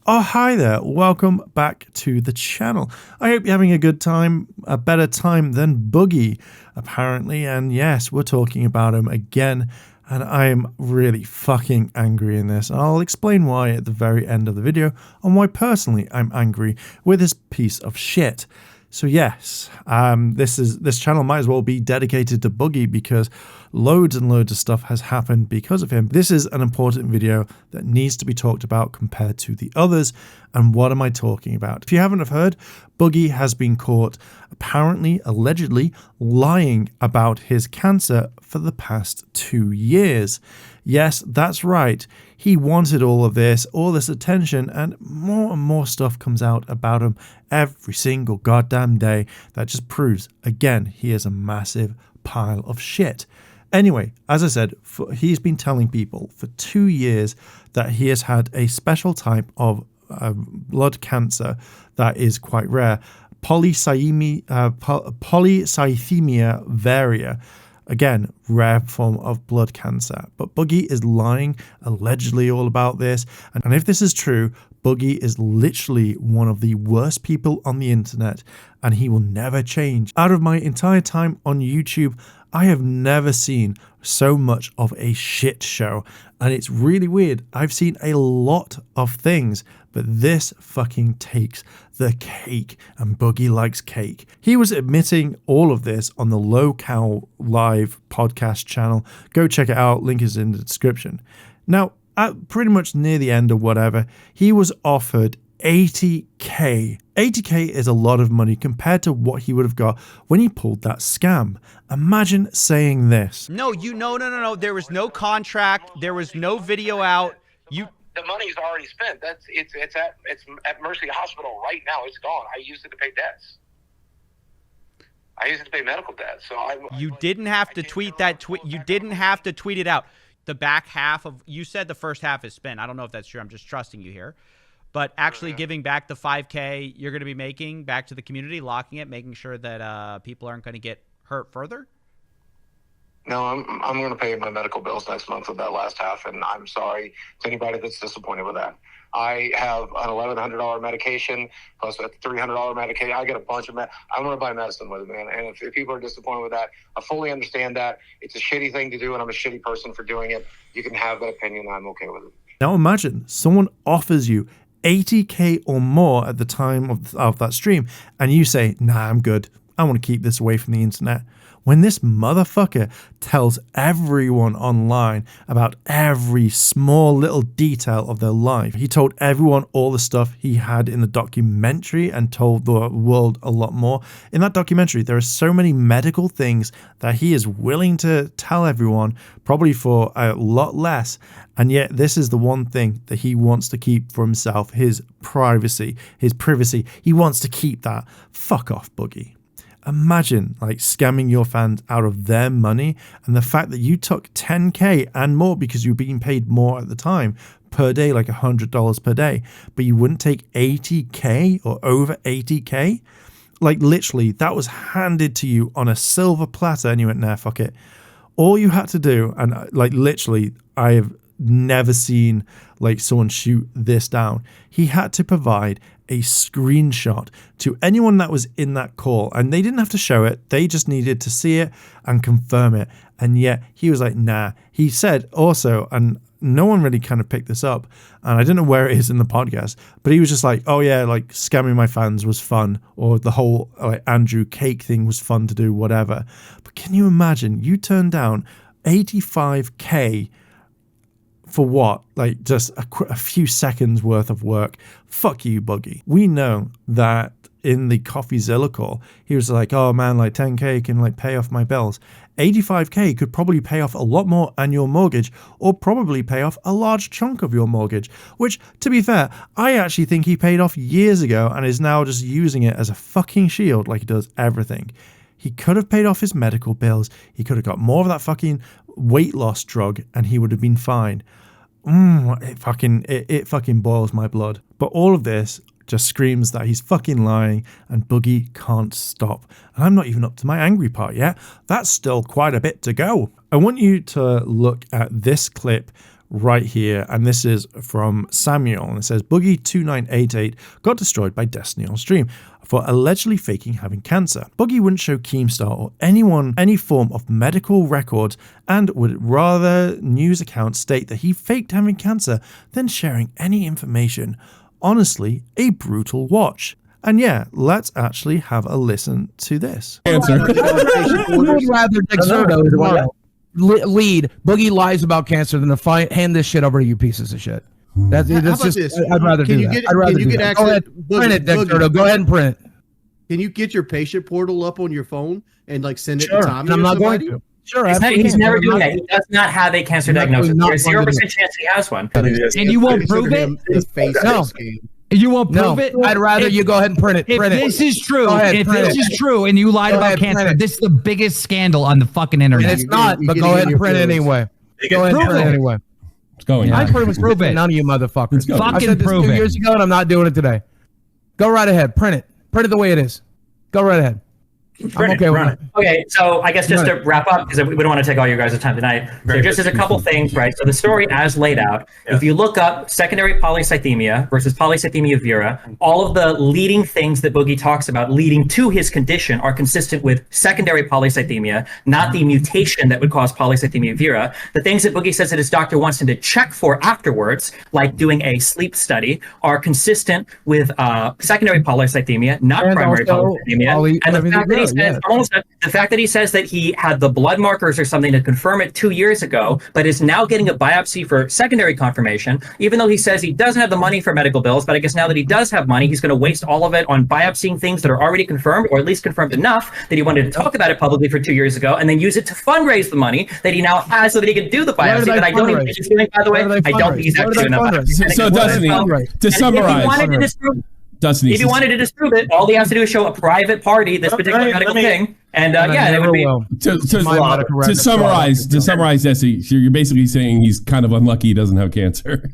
Oh, hi there. Welcome back to the channel. I hope you're having a good time, a better time than Boogie, apparently. And yes, we're talking about him again. And I am really fucking angry in this. And I'll explain why at the very end of the video and why personally I'm angry with this piece of shit. So yes, this channel might as well be dedicated to Boogie because loads and loads of stuff has happened because of him. This is an important video that needs to be talked about compared to the others. And what am I talking about? If you haven't heard, Boogie has been caught apparently, allegedly, lying about his cancer for the past 2 years. Yes, that's right. He wanted all this attention, and more stuff comes out about him every single goddamn day that just proves, again, he is a massive pile of shit. Anyway, as I said, he's been telling people for 2 years that he has had a special type of blood cancer that is quite rare, polycythemia vera. Again, rare form of blood cancer. But Boogie is lying allegedly all about this. And if this is true, Boogie is literally one of the worst people on the internet, and he will never change. Out of my entire time on YouTube, I have never seen so much of a shit show. And it's really weird. I've seen a lot of things, but this fucking takes the cake, and Boogie likes cake. He was admitting all of this on the Low Cow Live podcast channel. Go check it out. Link is in the description. Now, at pretty much near the end or whatever, he was offered 80k. 80k is a lot of money compared to what he would have got when he pulled that scam. Imagine saying this. No. There was no contract. There was no video out. The money's already spent. It's at Mercy Hospital right now. It's gone. I used it to pay debts. I used it to pay medical debts. So you didn't have to tweet that tweet. You didn't have to tweet it out. The back half of, you said the first half is spent. I don't know if that's true. I'm just trusting you here. But actually giving back the 5K you're going to be making back to the community, locking it, making sure that people aren't going to get hurt further? No, I'm going to pay my medical bills next month with that last half, and I'm sorry to anybody that's disappointed with that. I have an $1,100 medication plus a $300 medication. I get a bunch of I'm going to buy medicine with it, man. And if people are disappointed with that, I fully understand that. It's a shitty thing to do, and I'm a shitty person for doing it. You can have that opinion. I'm okay with it. Now imagine someone offers you 80k or more at the time of that stream, and you say, nah, I'm good. I want to keep this away from the internet. When this motherfucker tells everyone online about every small little detail of their life. He told everyone all the stuff he had in the documentary and told the world a lot more. In that documentary, there are so many medical things that he is willing to tell everyone, probably for a lot less. And yet this is the one thing that he wants to keep for himself, his privacy, his privacy. He wants to keep that. Fuck off, Boogie. Imagine like scamming your fans out of their money, and the fact that you took 10k and more because you were being paid more at the time per day, like $100 per day, but you wouldn't take 80k or over 80k. Like literally that was handed to you on a silver platter and you went, nah, fuck it. All you had to do, and like literally I have never seen like someone shoot this down. He had to provide a screenshot to anyone that was in that call, and they didn't have to show it. They just needed to see it and confirm it. And yet he was like, nah. He said also, and no one really kind of picked this up, and I don't know where it is in the podcast, but he was just like, oh yeah, like scamming my fans was fun, or the whole like Andrew Cake thing was fun to do, whatever. But can you imagine you turned down 85k for what? Like just a few seconds worth of work. Fuck you, Boogie. We know that in the CoffeeZilla call, he was like, oh man, like 10k can like pay off my bills. 85k could probably pay off a lot more annual mortgage, or probably pay off a large chunk of your mortgage, which to be fair, I actually think he paid off years ago and is now just using it as a fucking shield like he does everything. He could have paid off his medical bills. He could have got more of that fucking weight loss drug and he would have been fine. It fucking boils my blood. But all of this just screams that he's fucking lying and Boogie can't stop. And I'm not even up to my angry part yet. That's still quite a bit to go. I want you to look at this clip right here, and this is from Samuel, and it says Boogie2988 got destroyed by Destiny on stream for allegedly faking having cancer. Boogie wouldn't show Keemstar or anyone any form of medical records and would rather news accounts state that he faked having cancer than sharing any information. Honestly, a brutal watch. And yeah, let's actually have a listen to this. Cancer. I would rather Dexerto lead Boogie lies about cancer than to hand this shit over to you pieces of shit. That's just. This? I'd rather do that. I'd rather can you do get that. access? Go ahead, print it, Dexerto. Go ahead and print it. Can you get your patient portal up on your phone and like send it Sure. to Tommy? I'm or not somebody? going to. Sure, he's never doing that. He does not have a cancer diagnosis. There's 0% chance he has one. And you won't prove it? No. You won't prove it? I'd rather you go ahead and print it. If this is true, if this is true, and you lied about cancer, this is the biggest scandal on the fucking internet. And it's not, but go ahead and print it anyway. Go ahead and print it anyway. It's going. I pretty much prove it. None of you motherfuckers. I said this 2 years ago, and I'm not doing it today. Go right ahead. Print it. Print it the way it is. Go right ahead. I'm okay with it. Okay, so I guess just to wrap up, because we don't want to take all your guys' time tonight, there just is a couple things, right? So the story as laid out, if you look up secondary polycythemia versus polycythemia vera, all of the leading things that Boogie talks about leading to his condition are consistent with secondary polycythemia, not the mutation that would cause polycythemia vera. The things that Boogie says that his doctor wants him to check for afterwards, like doing a sleep study, are consistent with secondary polycythemia, not And primary also polycythemia. And the fact that he says, the fact that he says that he had the blood markers or something to confirm it 2 years ago, but is now getting a biopsy for secondary confirmation, even though he says he doesn't have the money for medical bills, but I guess now that he does have money, he's going to waste all of it on biopsying things that are already confirmed, or at least confirmed enough that he wanted to talk about it publicly for 2 years ago, and then use it to fundraise the money that he now has so that he can do the biopsy that I don't even think he's doing, by the way. I don't think he's actually doing that. So Destiny, to summarize, if you wanted to disprove it, all he has to do is show a private party this particular medical thing, and it would be. To summarize, Destiny, you're basically saying he's kind of unlucky he doesn't have cancer.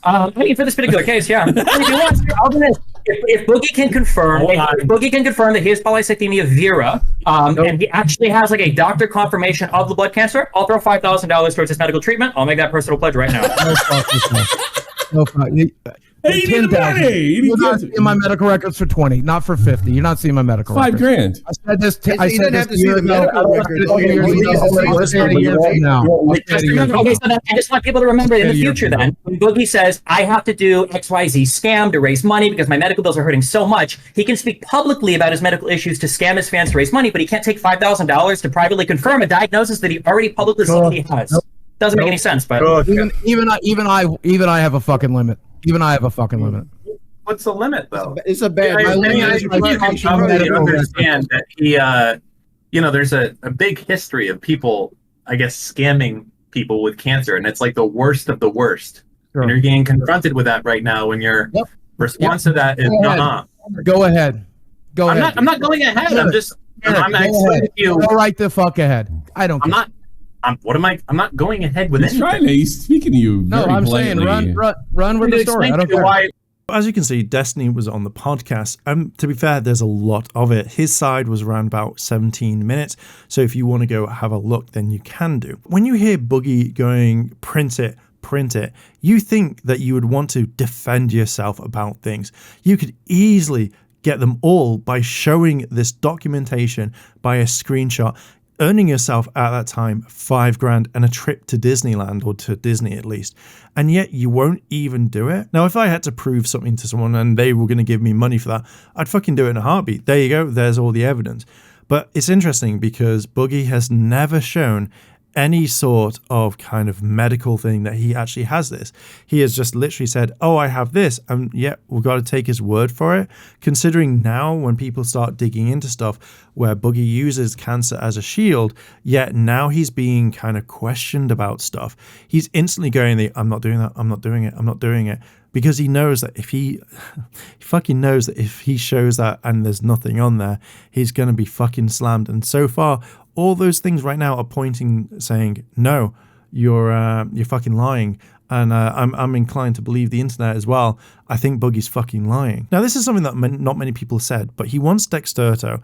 I mean, for this particular case, yeah. If Boogie can confirm, that he has polycythemia vera, and he actually has like a doctor confirmation of the blood cancer, I'll throw $5,000 towards his medical treatment. I'll make that personal pledge right now. No fuck. Hey, you need the money. You're not seeing my medical records for 20, not for 50. You're not seeing my medical records. $5,000. I said this. I said this year ago. I just want people to remember in the future then, when Boogie says, I have to do XYZ scam to raise money because my medical bills are hurting so much, he can speak publicly about his medical issues to scam his fans to raise money, but he can't take $5,000 to privately confirm a diagnosis that he already publicly said he has. Doesn't make any sense, but even I have a fucking limit. Even I have a fucking limit. What's the limit, though? It's a bad. I understand that he, there's a big history of people, I guess, scamming people with cancer, and it's like the worst of the worst. Sure. And you're getting confronted with that right now. When your response to that is, Go ahead. I'm not going ahead. Sure. I'm just. I'm asking you. Go right the fuck ahead. I don't. I'm not going ahead with anything. He's speaking to you. No, I'm saying run with the story. I don't care. As you can see, Destiny was on the podcast. To be fair, there's a lot of it. His side was around about 17 minutes. So if you want to go have a look, then you can do. When you hear Boogie going, print it, you think that you would want to defend yourself about things. You could easily get them all by showing this documentation by a screenshot, earning yourself at that time $5,000 and a trip to Disneyland, or to Disney at least, and yet you won't even do it. Now, if I had to prove something to someone and they were going to give me money for that, I'd fucking do it in a heartbeat. There you go. There's all the evidence. But it's interesting because Boogie has never shown any sort of kind of medical thing that he actually has this. He has just literally said, oh, I have this, and yet we've got to take his word for it, considering now when people start digging into stuff where Boogie uses cancer as a shield, yet now he's being kind of questioned about stuff. He's instantly going, I'm not doing that, I'm not doing it, because he knows that if he fucking knows that if he shows that and there's nothing on there, he's going to be fucking slammed. And so far, all those things right now are pointing, saying, no, you're fucking lying. And I'm inclined to believe the internet as well. I think Boogie's fucking lying. Now, this is something that not many people said, but he wants Dexerto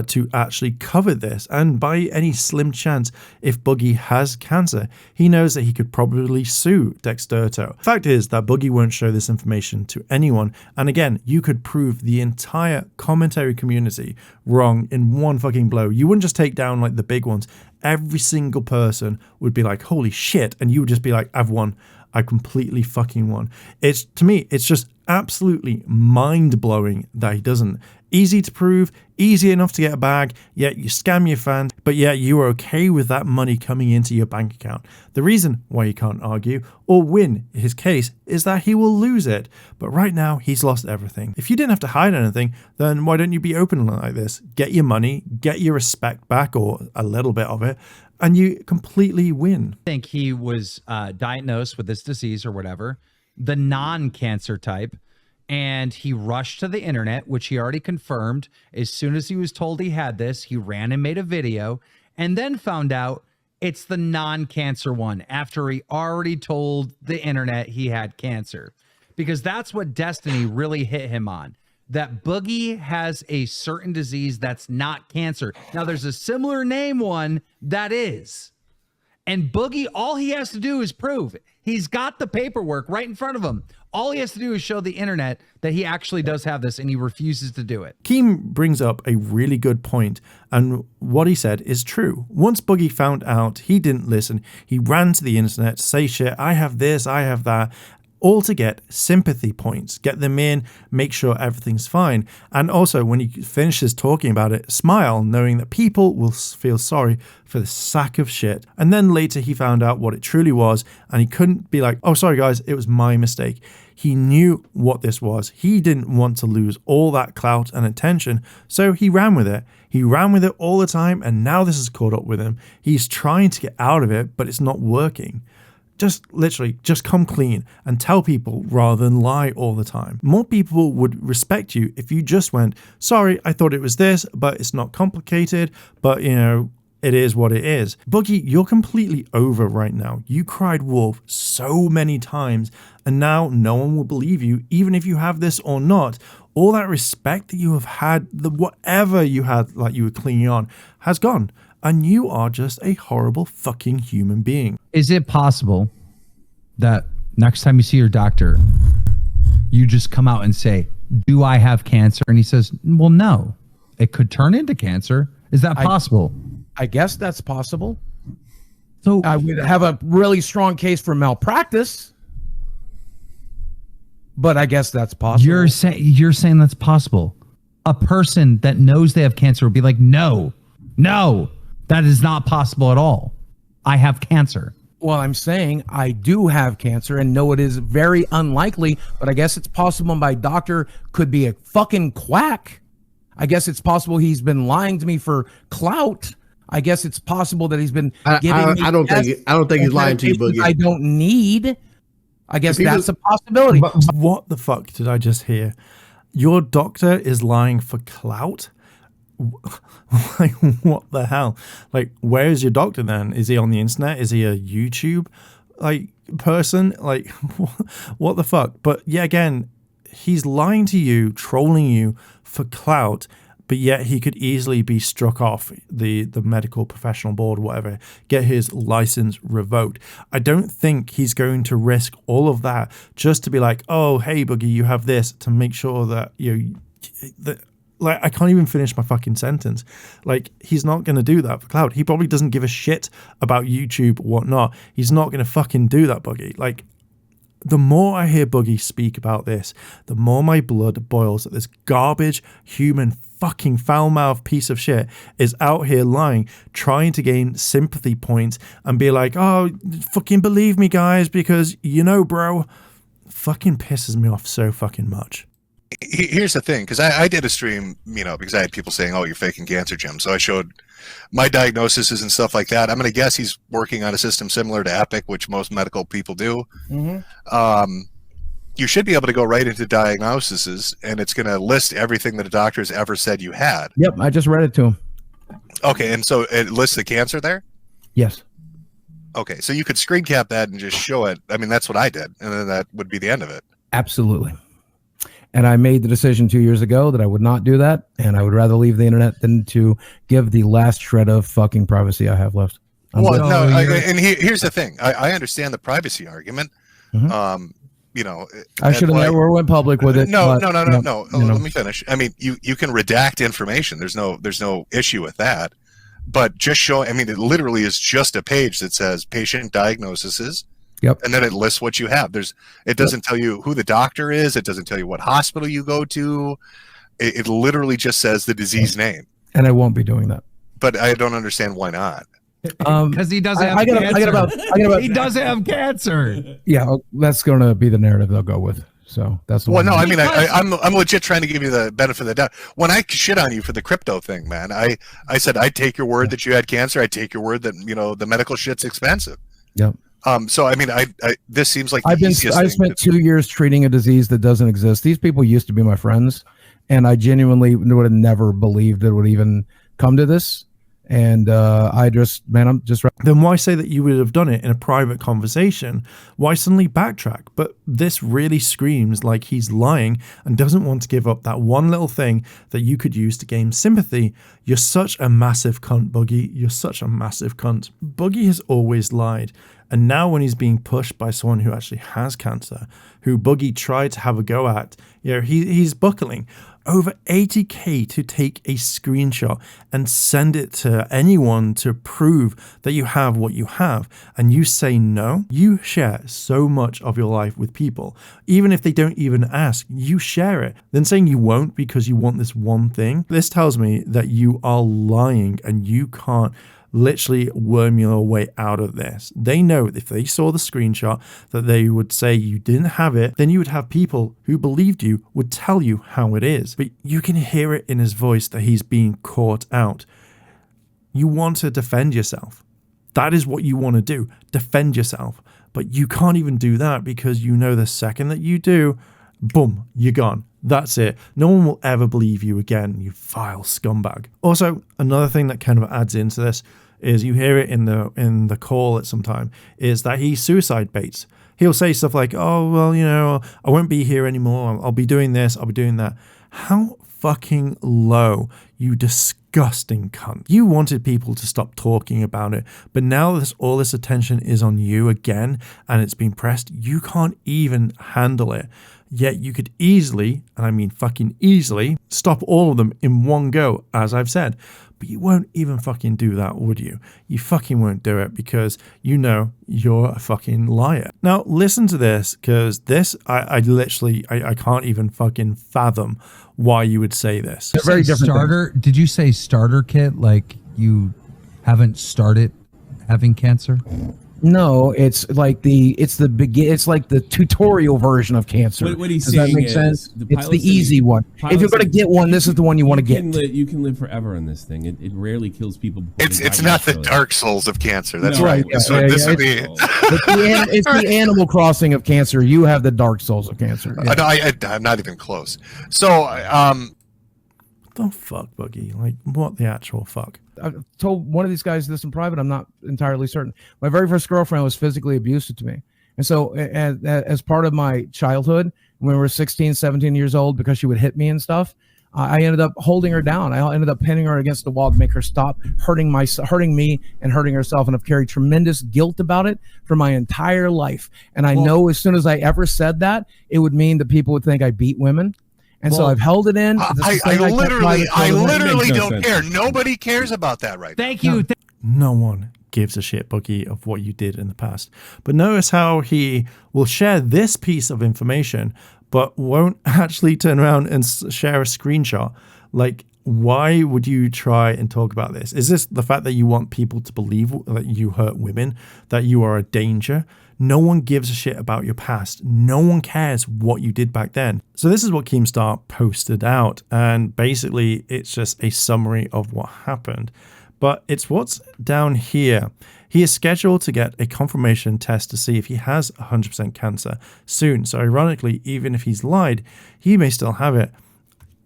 to actually cover this. And by any slim chance, if Boogie has cancer, he knows that he could probably sue Dexerto. Fact is that Boogie won't show this information to anyone. And again, you could prove the entire commentary community wrong in one fucking blow. You wouldn't just take down like the big ones. Every single person would be like, holy shit. And you would just be like, I've won. I completely fucking won. It's, to me, it's just absolutely mind-blowing that he doesn't. Easy to prove, easy enough to get a bag, yet you scam your fans, but yet you are okay with that money coming into your bank account. The reason why he can't argue or win his case is that he will lose it. But right now, he's lost everything. If you didn't have to hide anything, then why don't you be open like this? Get your money, get your respect back, or a little bit of it, and you completely win. I think he was diagnosed with this disease or whatever, the non-cancer type, and he rushed to the internet, which he already confirmed. As soon as he was told he had this, he ran and made a video, and then found out it's the non-cancer one after he already told the internet he had cancer. Because that's what Destiny really hit him on. That Boogie has a certain disease that's not cancer. Now, there's a similar name one that is. And Boogie, all he has to do is prove it. He's got the paperwork right in front of him. All he has to do is show the internet that he actually does have this, and he refuses to do it. Keem brings up a really good point, and what he said is true. Once Boogie found out, he didn't listen. He ran to the internet to say shit, I have this, I have that, all to get sympathy points, get them in, make sure everything's fine. And also, when he finishes talking about it, smile, knowing that people will feel sorry for the sack of shit. And then later he found out what it truly was, and he couldn't be like, oh, sorry guys, it was my mistake. He knew what this was. He didn't want to lose all that clout and attention, so he ran with it. He ran with it all the time, and now this has caught up with him. He's trying to get out of it, but it's not working. Just literally, just come clean and tell people rather than lie all the time. More people would respect you if you just went, sorry, I thought it was this, but it's not complicated, but you know, it is what it is. Boogie, you're completely over right now. You cried wolf so many times, and now no one will believe you, even if you have this or not. All that respect that you have had, the whatever you had, like you were clinging on, has gone. And you are just a horrible fucking human being. Is it possible that next time you see your doctor, you just come out and say, do I have cancer? And he says, well, no, it could turn into cancer. Is that possible? I guess that's possible. So I would have a really strong case for malpractice, but I guess that's possible. You're saying that's possible. A person that knows they have cancer would be like, no, that is not possible at all. I have cancer. Well, I'm saying I do have cancer and know it is very unlikely, but I guess it's possible my doctor could be a fucking quack. I guess it's possible he's been lying to me for clout. I guess it's possible that he's been giving me I don't think he's lying to you, Boogie. I don't need. I guess that's a possibility. But what the fuck did I just hear? Your doctor is lying for clout? Like, what the hell? Like, where is your doctor then? Is he on the internet? Is he a YouTube like person? Like, what the fuck? But yeah, again, he's lying to you, trolling you for clout, but yet he could easily be struck off the medical professional board, whatever, get his license revoked. I don't think he's going to risk all of that just to be like, oh, hey, Boogie, you have this, to make sure that like, I can't even finish my fucking sentence. Like, he's not going to do that for clout. He probably doesn't give a shit about YouTube, whatnot. He's not going to fucking do that, Boogie. Like, the more I hear Boogie speak about this, the more my blood boils that this garbage, human, fucking foul-mouthed piece of shit is out here lying, trying to gain sympathy points and be like, oh, fucking believe me, guys, because, you know, bro, fucking pisses me off so fucking much. Here's the thing, because I did a stream, you know, because I had people saying, oh, you're faking cancer, Jim. So I showed my diagnoses and stuff like that. I'm going to guess he's working on a system similar to Epic, which most medical people do. Mm-hmm. You should be able to go right into diagnoses, and it's going to list everything that a doctor has ever said you had. Yep, I just read it to him. Okay, and so it lists the cancer there? Yes. Okay, so you could screen cap that and just show it. I mean, that's what I did, and then that would be the end of it. Absolutely. And I made the decision 2 years ago that I would not do that, and I would rather leave the internet than to give the last shred of fucking privacy I have left. Here's the thing. I understand the privacy argument. Mm-hmm. You know, I should have never went public with it. No. Let me finish. I mean, you can redact information. There's no issue with that. But just show. I mean, it literally is just a page that says patient diagnoses. Yep. And then it lists what you have. It doesn't tell you who the doctor is. It doesn't tell you what hospital you go to. It literally just says the disease name. And I won't be doing that. But I don't understand why not. Because he doesn't have cancer. He does have cancer. Yeah, that's going to be the narrative they'll go with. So that's well. No, I mean, I'm legit trying to give you the benefit of the doubt. When I shit on you for the crypto thing, man, I said I'd take your word that you had cancer. I'd take your word that the medical shit's expensive. Yep. So I mean, this seems like I spent 2 years treating a disease that doesn't exist. These people used to be my friends, and I genuinely would have never believed it would even come to this. And I'm just. Then why say that you would have done it in a private conversation? Why suddenly backtrack? But this really screams like he's lying and doesn't want to give up that one little thing that you could use to gain sympathy. You're such a massive cunt, Boogie. You're such a massive cunt. Boogie has always lied. And now when he's being pushed by someone who actually has cancer, who Boogie tried to have a go at, he's buckling. Over 80K to take a screenshot and send it to anyone to prove that you have what you have. And you say no. You share so much of your life with people. Even if they don't even ask, you share it. Then saying you won't because you want this one thing. This tells me that you are lying and you can't literally worm your way out of this. They know if they saw the screenshot that they would say you didn't have it, then you would have people who believed you would tell you how it is. But you can hear it in his voice that he's being caught out. You want to defend yourself. That is what you want to do. Defend yourself. But you can't even do that because you know the second that you do, boom, you're gone. That's it. No one will ever believe you again, you vile scumbag. Also, another thing that kind of adds into this is you hear it in the call at some time, is that he suicide baits. He'll say stuff like, oh, well, I won't be here anymore. I'll be doing this. I'll be doing that. How fucking low, you disgusting cunt. You wanted people to stop talking about it, but now all this attention is on you again and it's been pressed. You can't even handle it. Yet you could easily, and I mean fucking easily, stop all of them in one go, as I've said. But you won't even fucking do that, would you? You fucking won't do it because you know you're a fucking liar. Now, listen to this, because this, I literally can't even fucking fathom why you would say this. It's very different. Starter? Did you say starter kit? Like you haven't started having cancer? No, it's like it's like the tutorial version of cancer. What he's Does saying that make sense? It's the easy one. If you're going to get one, this is the one you want to get. You can live forever on this thing. It rarely kills people. It's not the Dark Souls of cancer. That's No, right. yeah, It's the Animal Crossing of cancer. You have the Dark Souls of cancer. Yeah. I'm not even close. So, what the fuck, Boogie? Like, what the actual fuck? I've told one of these guys this in private. I'm not entirely certain. My very first girlfriend was physically abusive to me. And so as part of my childhood, when we were 16, 17 years old, because she would hit me and stuff, I ended up holding her down. I ended up pinning her against the wall to make her stop hurting me and hurting herself. And I've carried tremendous guilt about it for my entire life. And I know as soon as I ever said that, it would mean that people would think I beat women. And so I've held it in. I literally don't care. Nobody cares about that right now. Thank you. No one gives a shit, Boogie, of what you did in the past. But notice how he will share this piece of information, but won't actually turn around and share a screenshot. Like, why would you try and talk about this? Is this the fact that you want people to believe that you hurt women, that you are a danger? No one gives a shit about your past. No one cares what you did back then. So this is what Keemstar posted out. And basically, it's just a summary of what happened. But it's what's down here. He is scheduled to get a confirmation test to see if he has 100% cancer soon. So ironically, even if he's lied, he may still have it.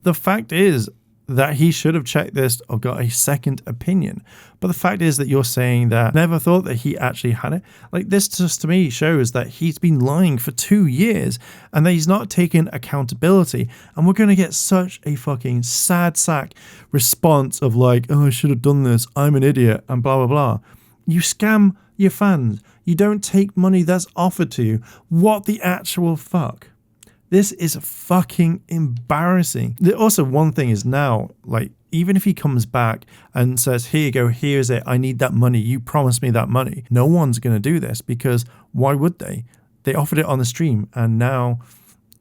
The fact is, that he should have checked this or got a second opinion. But the fact is that you're saying that never thought that he actually had it. Like, this just to me shows that he's been lying for 2 years and that he's not taken accountability. And we're going to get such a fucking sad sack response of like, oh, I should have done this, I'm an idiot, and blah, blah, blah. You scam your fans. You don't take money that's offered to you. What the actual fuck? This is fucking embarrassing. Also, one thing is now, like, even if he comes back and says, here you go, here's it, I need that money, you promised me that money. No one's going to do this, because why would they? They offered it on the stream, and now,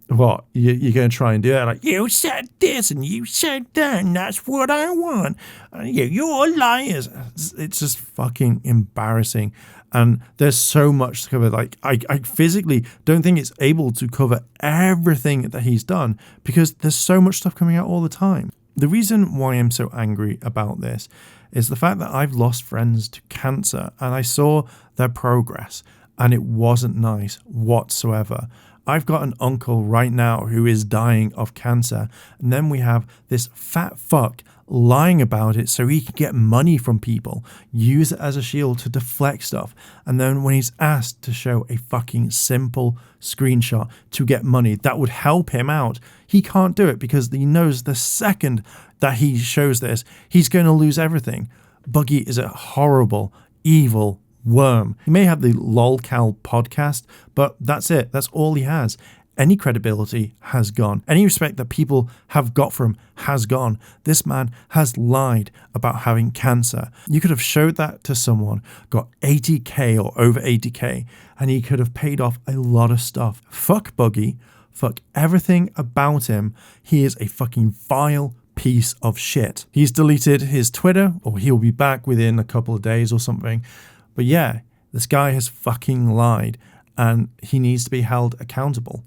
what? You're going to try and do it? Like, you said this and you said that, and that's what I want. You're liars. It's just fucking embarrassing. And there's so much to cover. Like, I physically don't think it's able to cover everything that he's done, because there's so much stuff coming out all the time. The reason why I'm so angry about this is the fact that I've lost friends to cancer, and I saw their progress, and it wasn't nice whatsoever. I've got an uncle right now who is dying of cancer, and then we have this fat fuck lying about it so he can get money from people, use it as a shield to deflect stuff, and then when he's asked to show a fucking simple screenshot to get money that would help him out, he can't do it because he knows the second that he shows this, he's going to lose everything. Boogie is a horrible, evil worm. He may have the lolcal podcast, but that's it. That's all he has. Any credibility has gone. Any respect that people have got for him has gone. This man has lied about having cancer. You could have showed that to someone, got 80k or over 80k, and he could have paid off a lot of stuff. Fuck Boogie. Fuck everything about him. He is a fucking vile piece of shit. He's deleted his Twitter, or he'll be back within a couple of days or something. But yeah, this guy has fucking lied, and he needs to be held accountable.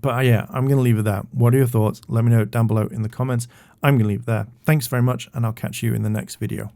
But yeah, I'm going to leave it there. What are your thoughts? Let me know down below in the comments. I'm going to leave it there. Thanks very much, and I'll catch you in the next video.